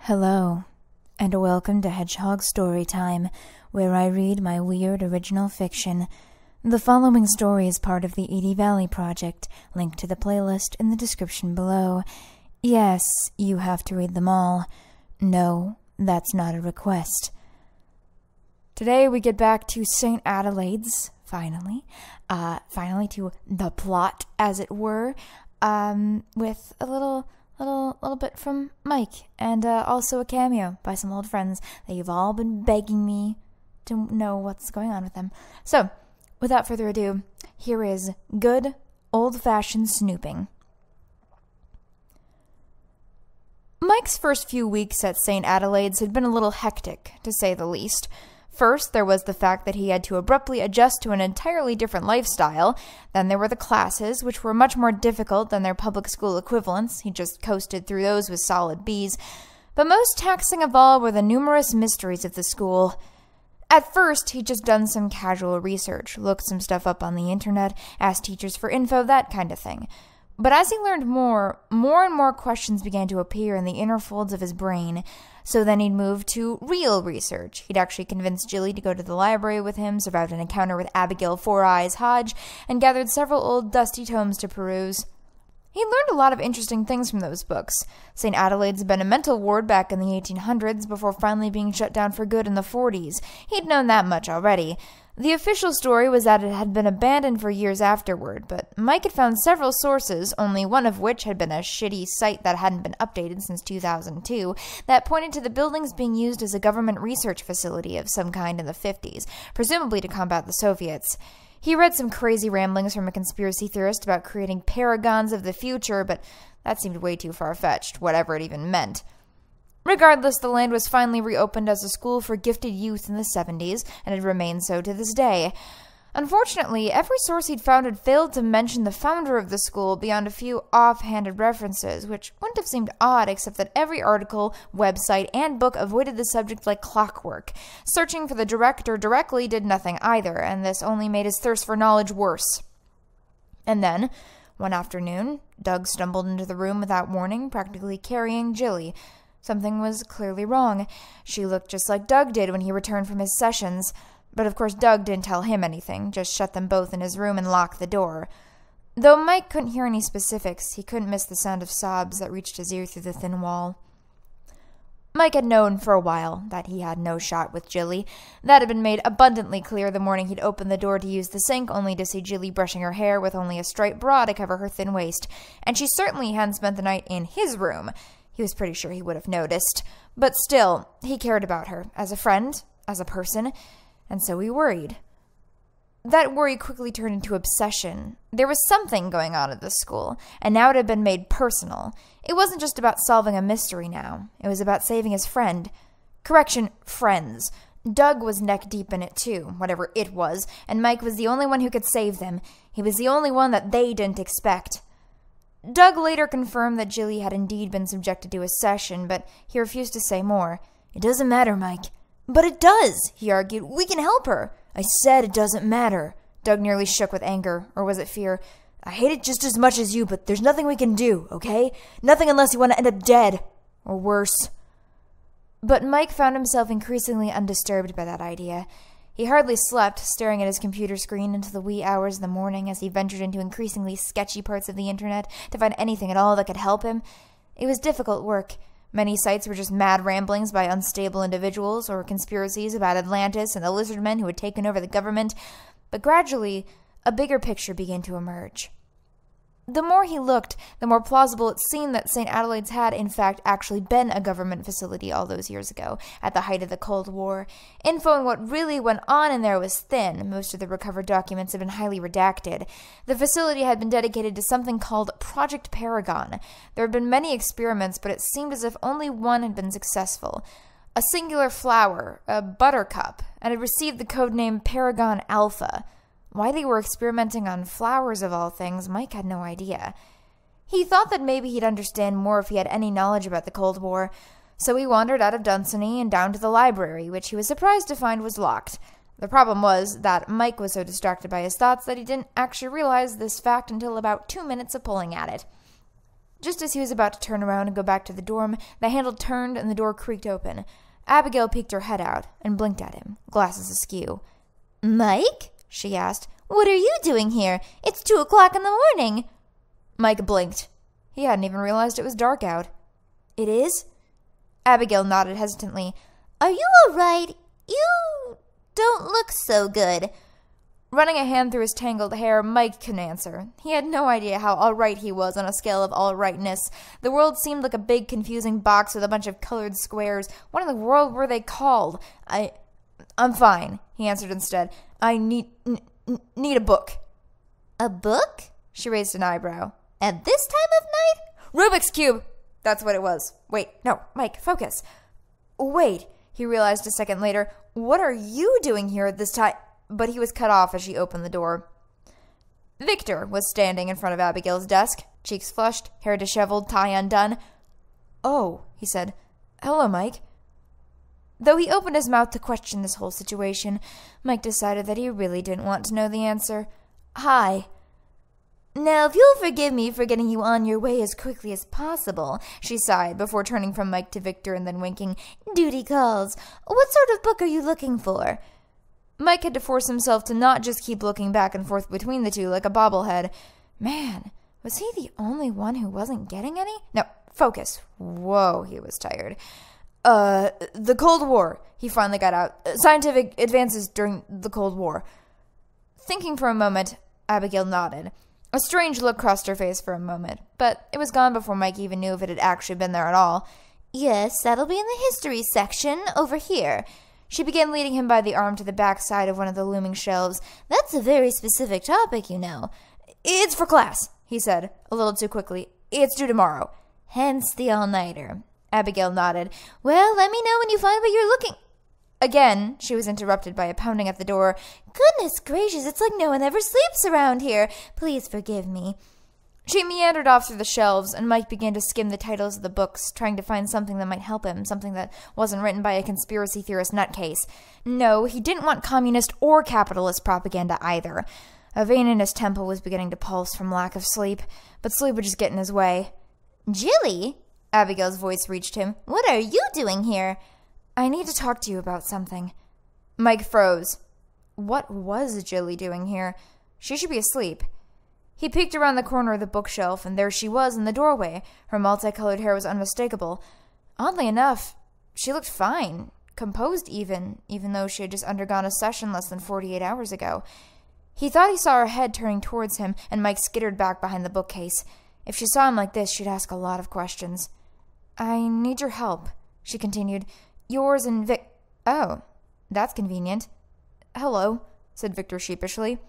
Hello, and welcome to Hedgehog Storytime, where I read my weird original fiction. The following story is part of the Edie Valley Project, linked to the playlist in the description below. Yes, you have to read them all. No, that's not a request. Today we get back to St. Adelaide's, finally to the plot, as it were, with a little bit from Mike, and also a cameo by some old friends that you've all been begging me to know what's going on with them. So, without further ado, here is good old-fashioned snooping. Mike's first few weeks at St. Adelaide's had been a little hectic, to say the least. First, there was the fact that he had to abruptly adjust to an entirely different lifestyle. Then there were the classes, which were much more difficult than their public school equivalents. He just coasted through those with solid B's. But most taxing of all were the numerous mysteries of the school. At first, he'd just done some casual research, looked some stuff up on the internet, asked teachers for info, that kind of thing. But as he learned more and more questions began to appear in the inner folds of his brain. So then he'd move to real research. He'd actually convinced Jilly to go to the library with him, survived an encounter with Abigail Four Eyes Hodge, and gathered several old dusty tomes to peruse. He learned a lot of interesting things from those books. St. Adelaide's had been a mental ward back in the 1800s before finally being shut down for good in the 40s. He'd known that much already. The official story was that it had been abandoned for years afterward, but Mike had found several sources, only one of which had been a shitty site that hadn't been updated since 2002, that pointed to the buildings being used as a government research facility of some kind in the 50s, presumably to combat the Soviets. He read some crazy ramblings from a conspiracy theorist about creating paragons of the future, but that seemed way too far-fetched, whatever it even meant. Regardless, the land was finally reopened as a school for gifted youth in the 70s, and it remained so to this day. Unfortunately, every source he'd found had failed to mention the founder of the school beyond a few offhanded references, which wouldn't have seemed odd except that every article, website, and book avoided the subject like clockwork. Searching for the director directly did nothing either, and this only made his thirst for knowledge worse. And then, one afternoon, Doug stumbled into the room without warning, practically carrying Jilly. Something was clearly wrong. She looked just like Doug did when he returned from his sessions. But of course Doug didn't tell him anything, just shut them both in his room and locked the door. Though Mike couldn't hear any specifics, he couldn't miss the sound of sobs that reached his ear through the thin wall. Mike had known for a while that he had no shot with Jilly. That had been made abundantly clear the morning he'd opened the door to use the sink, only to see Jilly brushing her hair with only a striped bra to cover her thin waist. And she certainly hadn't spent the night in his room. He was pretty sure he would have noticed. But still, he cared about her, as a friend, as a person, and so he worried. That worry quickly turned into obsession. There was something going on at the school, and now it had been made personal. It wasn't just about solving a mystery now. It was about saving his friend. Correction, friends. Doug was neck-deep in it too, whatever it was, and Mike was the only one who could save them. He was the only one that they didn't expect. Doug later confirmed that Jilly had indeed been subjected to a session, but he refused to say more. "It doesn't matter, Mike." "But it does," he argued. "We can help her." "I said it doesn't matter." Doug nearly shook with anger, or was it fear? "I hate it just as much as you, but there's nothing we can do, okay? Nothing unless you want to end up dead. Or worse." But Mike found himself increasingly undisturbed by that idea. He hardly slept, staring at his computer screen into the wee hours of the morning as he ventured into increasingly sketchy parts of the internet to find anything at all that could help him. It was difficult work. Many sites were just mad ramblings by unstable individuals or conspiracies about Atlantis and the lizard men who had taken over the government. But gradually, a bigger picture began to emerge. The more he looked, the more plausible it seemed that St. Adelaide's had, in fact, actually been a government facility all those years ago, at the height of the Cold War. Info on what really went on in there was thin. Most of the recovered documents had been highly redacted. The facility had been dedicated to something called Project Paragon. There had been many experiments, but it seemed as if only one had been successful. A singular flower, a buttercup, and had received the codename Paragon Alpha. Why they were experimenting on flowers of all things, Mike had no idea. He thought that maybe he'd understand more if he had any knowledge about the Cold War, so he wandered out of Dunsany and down to the library, which he was surprised to find was locked. The problem was that Mike was so distracted by his thoughts that he didn't actually realize this fact until about 2 minutes of pulling at it. Just as he was about to turn around and go back to the dorm, the handle turned and the door creaked open. Abigail peeked her head out and blinked at him, glasses askew. "Mike?" she asked. "What are you doing here? It's 2 o'clock in the morning." Mike blinked. He hadn't even realized it was dark out. "It is?" Abigail nodded hesitantly. "Are you all right? You don't look so good." Running a hand through his tangled hair, Mike couldn't answer. He had no idea how all right he was on a scale of all rightness. The world seemed like a big, confusing box with a bunch of colored squares. What in the world were they called? I'm fine," he answered instead. "I need a book." "A book?" She raised an eyebrow. "At this time of night?" "Rubik's Cube! That's what it was. Wait, no, Mike, focus." "Wait," he realized a second later. "What are you doing here at this time?" But he was cut off as she opened the door. Victor was standing in front of Abigail's desk, cheeks flushed, hair disheveled, tie undone. "Oh," he said. "Hello, Mike." Though he opened his mouth to question this whole situation, Mike decided that he really didn't want to know the answer. "Hi." "Now, if you'll forgive me for getting you on your way as quickly as possible," she sighed before turning from Mike to Victor and then winking. "Duty calls. What sort of book are you looking for?" Mike had to force himself to not just keep looking back and forth between the two like a bobblehead. Man, was he the only one who wasn't getting any? No, focus. Whoa, he was tired. The Cold War, he finally got out. Scientific advances during the Cold War. Thinking for a moment, Abigail nodded. A strange look crossed her face for a moment, but it was gone before Mike even knew if it had actually been there at all. "Yes, that'll be in the history section, over here." She began leading him by the arm to the back side of one of the looming shelves. "That's a very specific topic, you know." "It's for class," he said, a little too quickly. "It's due tomorrow." "Hence the all-nighter." Abigail nodded. "Well, let me know when you find what you're looking—" Again, she was interrupted by a pounding at the door. "Goodness gracious, it's like no one ever sleeps around here. Please forgive me." She meandered off through the shelves, and Mike began to skim the titles of the books, trying to find something that might help him, something that wasn't written by a conspiracy theorist nutcase. No, he didn't want communist or capitalist propaganda either. A vein in his temple was beginning to pulse from lack of sleep, but sleep would just get in his way. "Jilly?" Abigail's voice reached him. "What are you doing here?" "I need to talk to you about something." Mike froze. What was Jilly doing here? She should be asleep. He peeked around the corner of the bookshelf, and there she was in the doorway. Her multicolored hair was unmistakable. Oddly enough, she looked fine, composed even though she had just undergone a session less than 48 hours ago. He thought he saw her head turning towards him, and Mike skittered back behind the bookcase. If she saw him like this, she'd ask a lot of questions. "I need your help," she continued. "Yours and Oh, that's convenient." "Hello," said Victor sheepishly.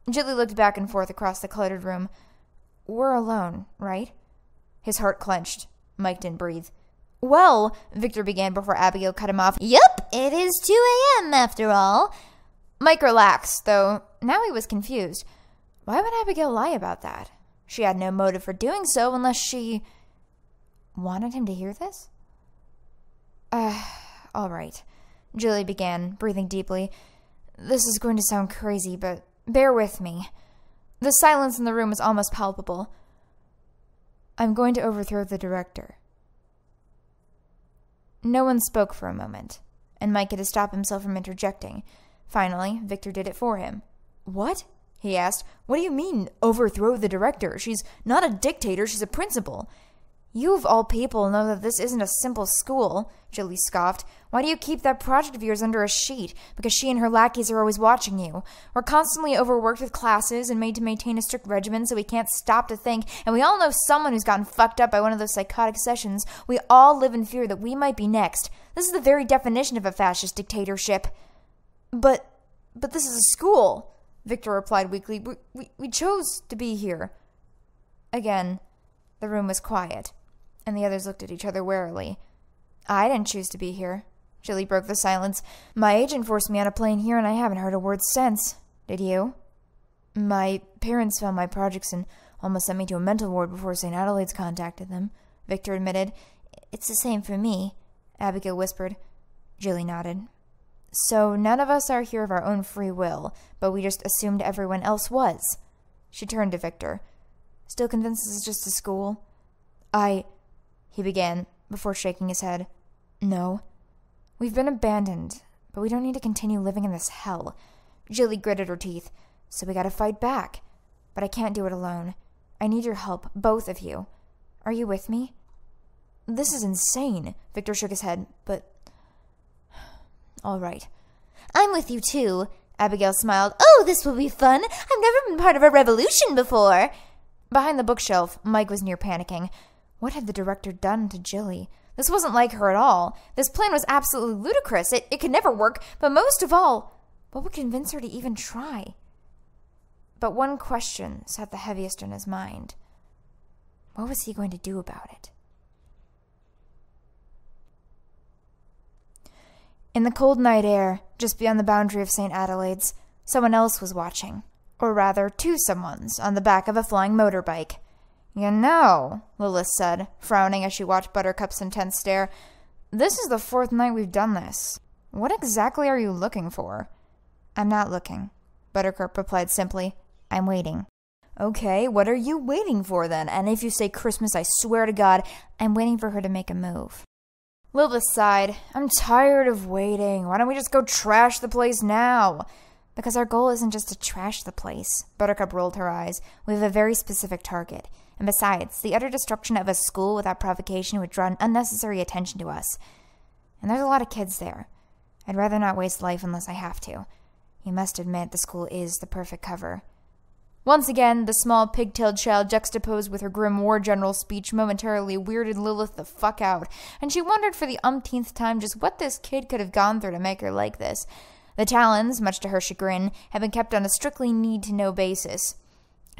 Jilly looked back and forth across the cluttered room. "We're alone, right?" His heart clenched. Mike didn't breathe. "Well," Victor began before Abigail cut him off. "Yup, it is 2 a.m. after all." Mike relaxed, though now he was confused. Why would Abigail lie about that? She had no motive for doing so unless she wanted him to hear this? All right, Jilly began, breathing deeply. "This is going to sound crazy, but bear with me." The silence in the room was almost palpable. "I'm going to overthrow the director." No one spoke for a moment, and Mike had to stop himself from interjecting. Finally, Victor did it for him. "What?" he asked. "What do you mean, overthrow the director? She's not a dictator, she's a principal." "You of all people know that this isn't a simple school," Jilly scoffed. "Why do you keep that project of yours under a sheet? Because she and her lackeys are always watching you. We're constantly overworked with classes and made to maintain a strict regimen so we can't stop to think, and we all know someone who's gotten fucked up by one of those psychotic sessions. We all live in fear that we might be next. This is the very definition of a fascist dictatorship." But this is a school," Victor replied weakly. We chose to be here." Again, the room was quiet, and the others looked at each other warily. "I didn't choose to be here." Jilly broke the silence. "My agent forced me on a plane here, and I haven't heard a word since. Did you?" "My parents found my projects and almost sent me to a mental ward before St. Adelaide's contacted them," Victor admitted. "It's the same for me," Abigail whispered. Jilly nodded. "So none of us are here of our own free will, but we just assumed everyone else was." She turned to Victor. "Still convinced this is just a school?" He began, before shaking his head. No. We've been abandoned, but we don't need to continue living in this hell. Jilly gritted her teeth. So we gotta fight back. But I can't do it alone. I need your help, both of you. Are you with me? This is insane, Victor shook his head, but... All right. I'm with you, too, Abigail smiled. Oh, this will be fun. I've never been part of a revolution before. Behind the bookshelf, Mike was near panicking. What had the director done to Jilly? This wasn't like her at all. This plan was absolutely ludicrous. It could never work, but most of all, what would convince her to even try? But one question sat the heaviest in his mind. What was he going to do about it? In the cold night air, just beyond the boundary of St. Adelaide's, someone else was watching. Or rather, two someones, on the back of a flying motorbike. You know, Lilith said, frowning as she watched Buttercup's intense stare, this is the 4th night we've done this. What exactly are you looking for? I'm not looking, Buttercup replied simply. I'm waiting. Okay, what are you waiting for then? And if you say Christmas, I swear to God, I'm waiting for her to make a move. Lilith sighed. I'm tired of waiting. Why don't we just go trash the place now? Because our goal isn't just to trash the place. Buttercup rolled her eyes. We have a very specific target. And besides, the utter destruction of a school without provocation would draw unnecessary attention to us. And there's a lot of kids there. I'd rather not waste life unless I have to. You must admit the school is the perfect cover. Once again, the small pigtailed child juxtaposed with her grim war general speech momentarily weirded Lilith the fuck out, and she wondered for the umpteenth time just what this kid could have gone through to make her like this. The Talons, much to her chagrin, had been kept on a strictly need-to-know basis.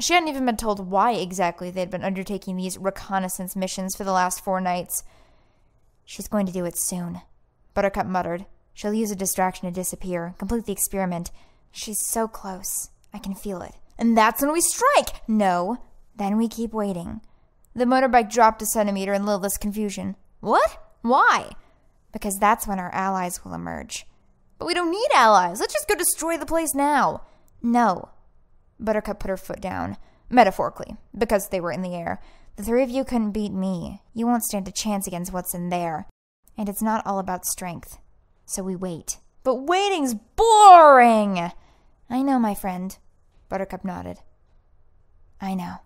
She hadn't even been told why exactly they had been undertaking these reconnaissance missions for the last 4 nights. She's going to do it soon, Buttercup muttered. She'll use a distraction to disappear, complete the experiment. She's so close. I can feel it. And that's when we strike! No. Then we keep waiting. The motorbike dropped a centimeter in Lilith's confusion. What? Why? Because that's when our allies will emerge. But we don't need allies. Let's just go destroy the place now. No. Buttercup put her foot down. Metaphorically, because they were in the air. The 3 of you couldn't beat me. You won't stand a chance against what's in there. And it's not all about strength. So we wait. But waiting's boring! I know, my friend. Buttercup nodded. I know.